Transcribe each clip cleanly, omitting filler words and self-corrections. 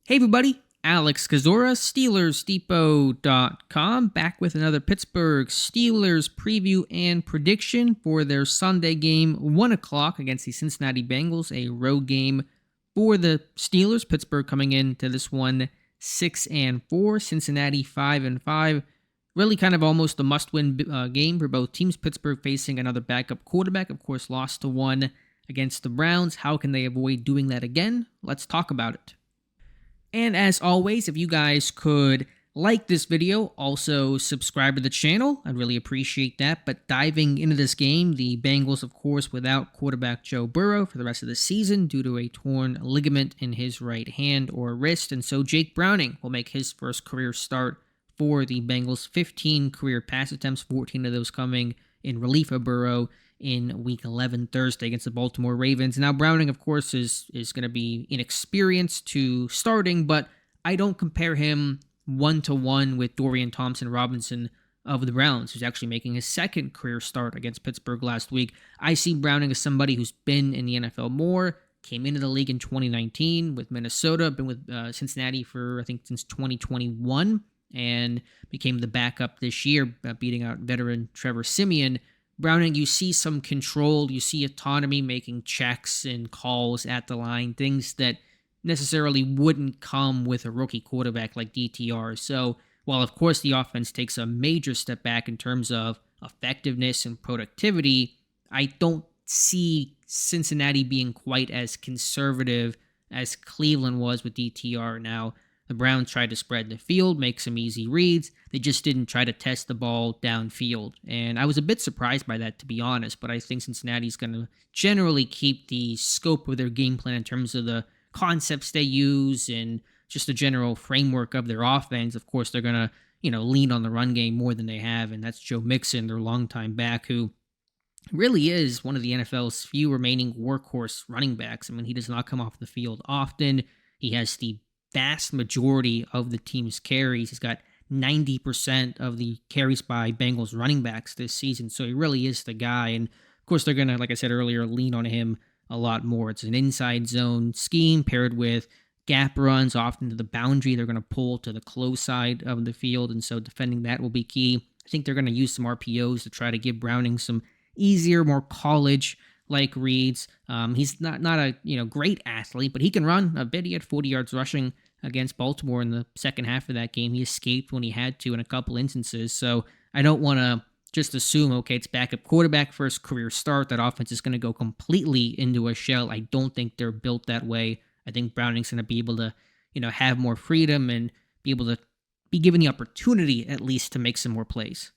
Hey everybody, Alex Kazora, SteelersDepot.com, back with another Pittsburgh Steelers preview and prediction for their Sunday game, 1 o'clock against the Cincinnati Bengals, a road game for the Steelers. Pittsburgh coming into this one 6-4, Cincinnati 5-5. Really kind of almost a must-win game for both teams. Pittsburgh facing another backup quarterback, of course, lost to one against the Browns. How can they avoid doing that again? Let's talk about it. And as always, if you guys could like this video, also subscribe to the channel, I'd really appreciate that. But diving into this game, the Bengals, of course, without quarterback Joe Burrow for the rest of the season due to a torn ligament in his right hand or wrist. And so Jake Browning will make his first career start for the Bengals. 15 career pass attempts, 14 of those coming in relief of Burrow in Week 11 Thursday against the Baltimore Ravens. Now, Browning, of course, is going to be inexperienced to starting, but I don't compare him one-to-one with Dorian Thompson-Robinson of the Browns, who's actually making his second career start against Pittsburgh last week. I see Browning as somebody who's been in the NFL more, came into the league in 2019 with Minnesota, been with Cincinnati for, I think, since 2021, and became the backup this year, beating out veteran Trevor Siemian. Browning, you see some control, you see autonomy, making checks and calls at the line, things that necessarily wouldn't come with a rookie quarterback like DTR. So while, of course, the offense takes a major step back in terms of effectiveness and productivity, I don't see Cincinnati being quite as conservative as Cleveland was with DTR. Now, the Browns tried to spread the field, make some easy reads. They just didn't try to test the ball downfield. And I was a bit surprised by that, to be honest, but I think Cincinnati's going to generally keep the scope of their game plan in terms of the concepts they use and just the general framework of their offense. Of course, they're going to, lean on the run game more than they have, and that's Joe Mixon, their longtime back, who really is one of the NFL's few remaining workhorse running backs. I mean, he does not come off the field often. He has the vast majority of the team's carries. He's got 90% of the carries by Bengals running backs this season, so he really is the guy. And of course, they're going to, like I said earlier, lean on him a lot more. It's an inside zone scheme paired with gap runs, often to the boundary. They're going to pull to the close side of the field, and so defending that will be key. I think they're going to use some RPOs to try to give Browning some easier, more college-like reads. He's not a great athlete, but he can run a bit. He had 40 yards rushing against Baltimore in the second half of that game. He escaped when he had to in a couple instances. So I don't want to just assume, okay, it's backup quarterback first career start. That offense is going to go completely into a shell. I don't think they're built that way. I think Browning's going to be able to, have more freedom and be able to be given the opportunity at least to make some more plays.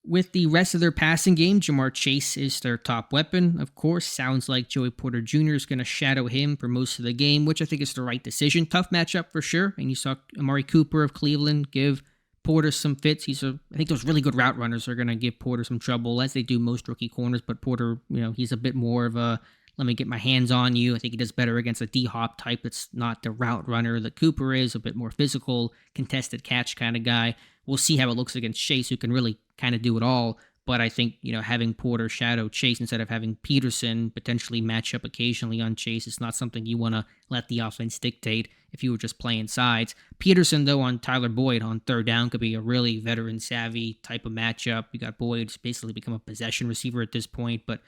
With the rest of their passing game, Jamar Chase is their top weapon. Of course, sounds like Joey Porter Jr. is going to shadow him for most of the game, which I think is the right decision. Tough matchup for sure. And you saw Amari Cooper of Cleveland give Porter some fits. I think those really good route runners are going to give Porter some trouble, as they do most rookie corners. But Porter, he's a bit more of a, let me get my hands on you. I think he does better against a D-Hop type that's not the route runner that Cooper is, a bit more physical, contested catch kind of guy. We'll see how it looks against Chase, who can really kind of do it all. But I think, having Porter shadow Chase instead of having Peterson potentially match up occasionally on Chase is not something you want to let the offense dictate if you were just playing sides. Peterson, though, on Tyler Boyd on third down could be a really veteran-savvy type of matchup. You got Boyd basically become a possession receiver at this point, but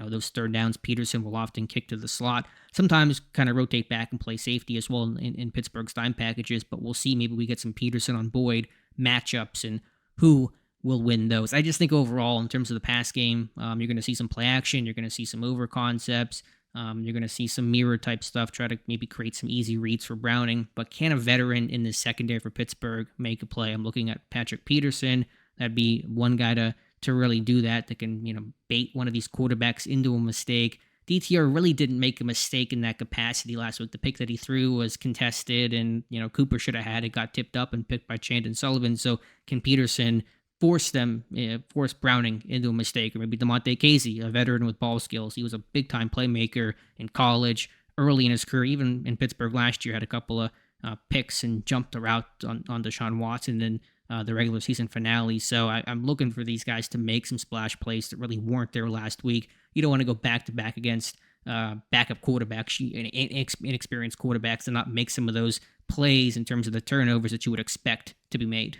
those third downs, Peterson will often kick to the slot. Sometimes kind of rotate back and play safety as well in Pittsburgh's dime packages, but we'll see. Maybe we get some Peterson on Boyd matchups and who will win those. I just think overall, in terms of the pass game, you're going to see some play action. You're going to see some over concepts. You're going to see some mirror type stuff, try to maybe create some easy reads for Browning. But can a veteran in the secondary for Pittsburgh make a play? I'm looking at Patrick Peterson. That'd be one guy to really do that can, bait one of these quarterbacks into a mistake. DTR really didn't make a mistake in that capacity last week. The pick that he threw was contested, and, Cooper should have had it, got tipped up and picked by Chandon Sullivan. So can Peterson force Browning into a mistake? Or maybe DeMonte Casey, a veteran with ball skills. He was a big-time playmaker in college, early in his career, even in Pittsburgh last year, had a couple of picks and jumped the route on Deshaun Watson and the regular season finale. So I'm looking for these guys to make some splash plays that really weren't there last week. You don't want to go back-to-back against backup quarterbacks, inexperienced quarterbacks, to not make some of those plays in terms of the turnovers that you would expect to be made.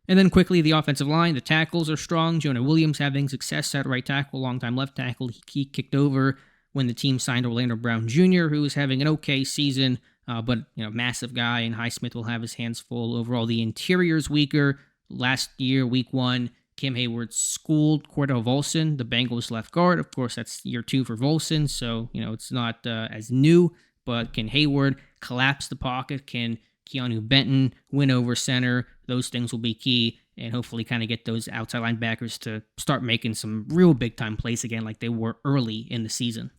And then quickly, the offensive line, the tackles are strong. Jonah Williams having success at right tackle, longtime left tackle. He kicked over when the team signed Orlando Brown Jr., who is having an okay season, but massive guy, and Highsmith will have his hands full. Overall, the interior's weaker. Last year, week 1, Kim Hayward schooled Cordell Volson, the Bengals left guard. Of course, that's year 2 for Volson, so it's not as new, but can Hayward collapse the pocket? Can Keanu Benton win over center? Those things will be key, and hopefully kind of get those outside linebackers to start making some real big-time plays again like they were early in the season.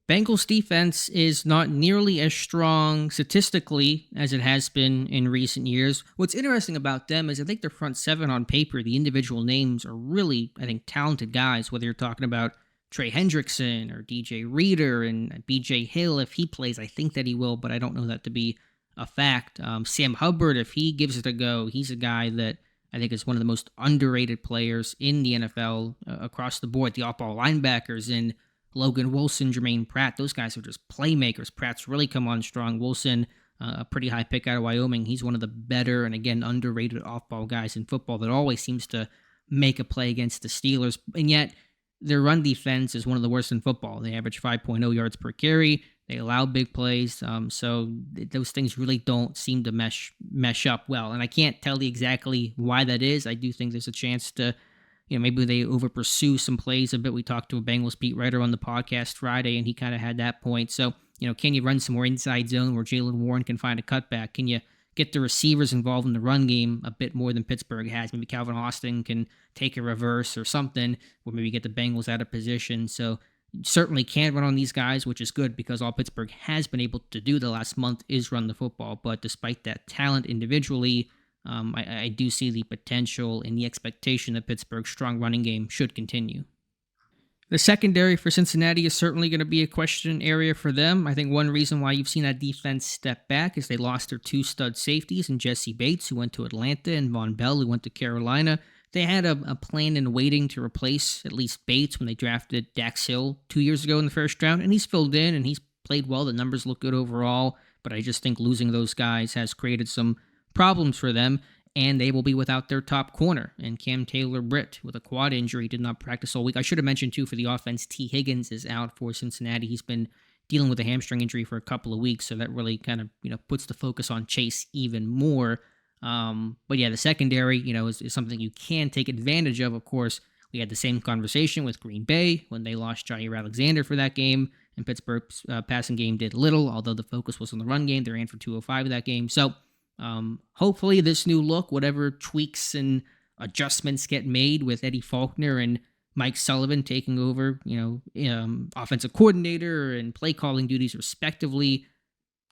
Bengals defense is not nearly as strong statistically as it has been in recent years. What's interesting about them is I think their front 7 on paper, the individual names are really, I think, talented guys, whether you're talking about Trey Hendrickson or DJ Reader and BJ Hill. If he plays, I think that he will, but I don't know that to be a fact. Sam Hubbard, if he gives it a go, he's a guy that I think is one of the most underrated players in the NFL across the board. The off-ball linebackers in Logan Wilson, Jermaine Pratt, those guys are just playmakers. Pratt's really come on strong. Wilson, a pretty high pick out of Wyoming. He's one of the better and, again, underrated off-ball guys in football that always seems to make a play against the Steelers. And yet, their run defense is one of the worst in football. They average 5.0 yards per carry. They allow big plays, so those things really don't seem to mesh up well. And I can't tell you exactly why that is. I do think there's a chance to, maybe they over pursue some plays a bit. We talked to a Bengals beat writer on the podcast Friday, and he kind of had that point. So, can you run some more inside zone where Jaylen Warren can find a cutback? Can you get the receivers involved in the run game a bit more than Pittsburgh has? Maybe Calvin Austin can take a reverse or something, or maybe get the Bengals out of position. So, certainly can't run on these guys, which is good because all Pittsburgh has been able to do the last month is run the football. But despite that talent individually, I do see the potential and the expectation that Pittsburgh's strong running game should continue. The secondary for Cincinnati is certainly going to be a question area for them. I think one reason why you've seen that defense step back is they lost their 2 stud safeties in Jesse Bates, who went to Atlanta, and Von Bell, who went to Carolina. They had a plan in waiting to replace at least Bates when they drafted Dax Hill 2 years ago in the first round, and he's filled in and he's played well. The numbers look good overall, but I just think losing those guys has created some problems for them, and they will be without their top corner. And Cam Taylor-Britt, with a quad injury, did not practice all week. I should have mentioned, too, for the offense, T. Higgins is out for Cincinnati. He's been dealing with a hamstring injury for a couple of weeks, so that really kind of puts the focus on Chase even more. But yeah, the secondary, is something you can take advantage of. Of course, we had the same conversation with Green Bay when they lost Jair Alexander for that game, and Pittsburgh's passing game did little, although the focus was on the run game. They ran for 205 in that game. So hopefully this new look, whatever tweaks and adjustments get made with Eddie Faulkner and Mike Sullivan taking over, offensive coordinator and play calling duties respectively,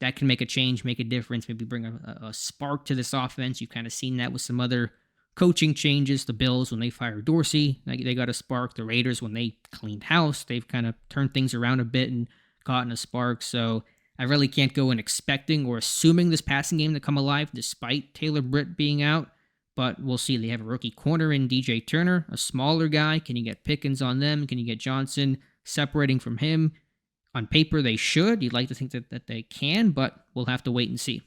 that can make a change, make a difference, maybe bring a spark to this offense. You've kind of seen that with some other coaching changes. The Bills, when they fired Dorsey, they got a spark. The Raiders, when they cleaned house, they've kind of turned things around a bit and gotten a spark. So I really can't go in expecting or assuming this passing game to come alive despite Taylor-Britt being out. But we'll see. They have a rookie corner in DJ Turner, a smaller guy. Can you get Pickens on them? Can you get Johnson separating from him? On paper, they should. You'd like to think that they can, but we'll have to wait and see.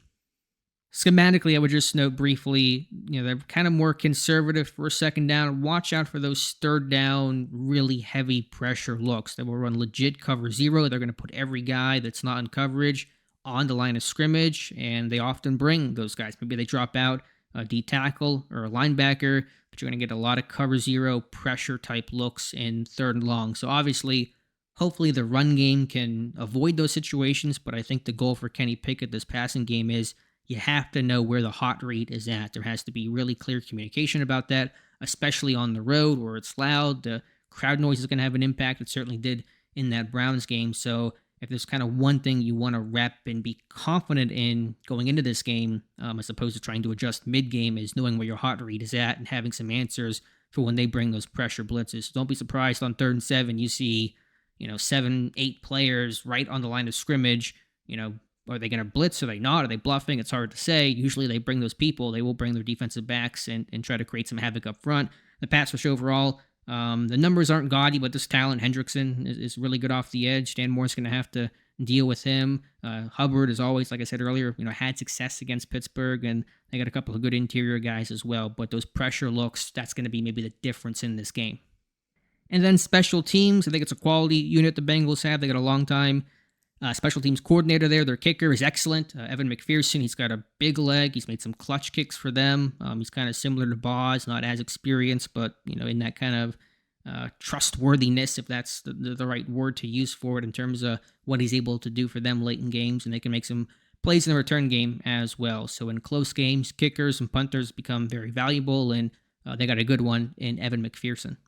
Schematically, I would just note briefly, they're kind of more conservative for a second down. Watch out for those third down, really heavy pressure looks. They will run legit cover 0. They're going to put every guy that's not in coverage on the line of scrimmage, and they often bring those guys. Maybe they drop out a D tackle or a linebacker, but you're going to get a lot of cover 0 pressure type looks in third and long. So obviously, hopefully the run game can avoid those situations, but I think the goal for Kenny Pickett this passing game is you have to know where the hot read is at. There has to be really clear communication about that, especially on the road where it's loud. The crowd noise is going to have an impact. It certainly did in that Browns game. So if there's kind of one thing you want to rep and be confident in going into this game, as opposed to trying to adjust mid-game, is knowing where your hot read is at and having some answers for when they bring those pressure blitzes. So don't be surprised on 3rd and 7 you see 7, 8 players right on the line of scrimmage. Are they going to blitz? Are they not? Are they bluffing? It's hard to say. Usually they bring those people. They will bring their defensive backs and try to create some havoc up front. The pass rush overall, The numbers aren't gaudy, but this talent, Hendrickson, is really good off the edge. Dan Moore's going to have to deal with him. Hubbard, is always, like I said earlier, had success against Pittsburgh, and they got a couple of good interior guys as well. But those pressure looks, that's going to be maybe the difference in this game. And then special teams, I think it's a quality unit the Bengals have. They got a long time special teams coordinator there. Their kicker is excellent. Evan McPherson, he's got a big leg. He's made some clutch kicks for them. He's kind of similar to Boz, not as experienced, but in that kind of trustworthiness, if that's the right word to use for it, in terms of what he's able to do for them late in games, and they can make some plays in the return game as well. So in close games, kickers and punters become very valuable, and they got a good one in Evan McPherson.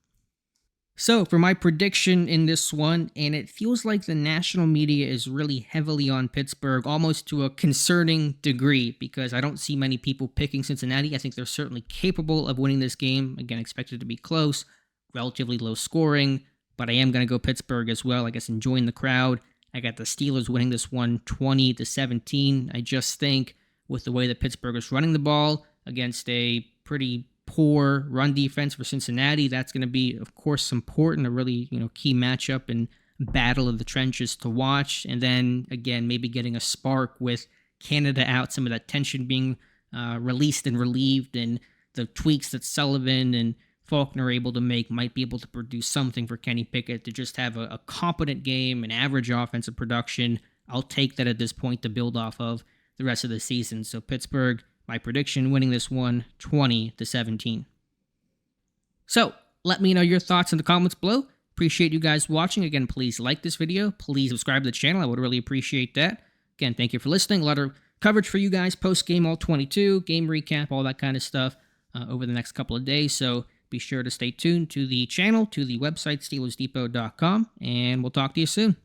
So for my prediction in this one, and it feels like the national media is really heavily on Pittsburgh, almost to a concerning degree, because I don't see many people picking Cincinnati. I think they're certainly capable of winning this game. Again, expected to be close, relatively low scoring, but I am going to go Pittsburgh as well. I guess enjoying the crowd. I got the Steelers winning this one 20-17. I just think with the way that Pittsburgh is running the ball against a pretty poor run defense for Cincinnati, that's going to be, of course, important, a really key matchup and battle of the trenches to watch. And then again, maybe getting a spark with Canada out, some of that tension being released and relieved, and the tweaks that Sullivan and Faulkner are able to make might be able to produce something for Kenny Pickett to just have a competent game, an average offensive production. I'll take that at this point to build off of the rest of the season. So Pittsburgh, my prediction, winning this one 20-17. So let me know your thoughts in the comments below. Appreciate you guys watching. Again, please like this video. Please subscribe to the channel. I would really appreciate that. Again, thank you for listening. A lot of coverage for you guys, post-game all 22, game recap, all that kind of stuff over the next couple of days. So be sure to stay tuned to the channel, to the website, SteelersDepot.com, and we'll talk to you soon.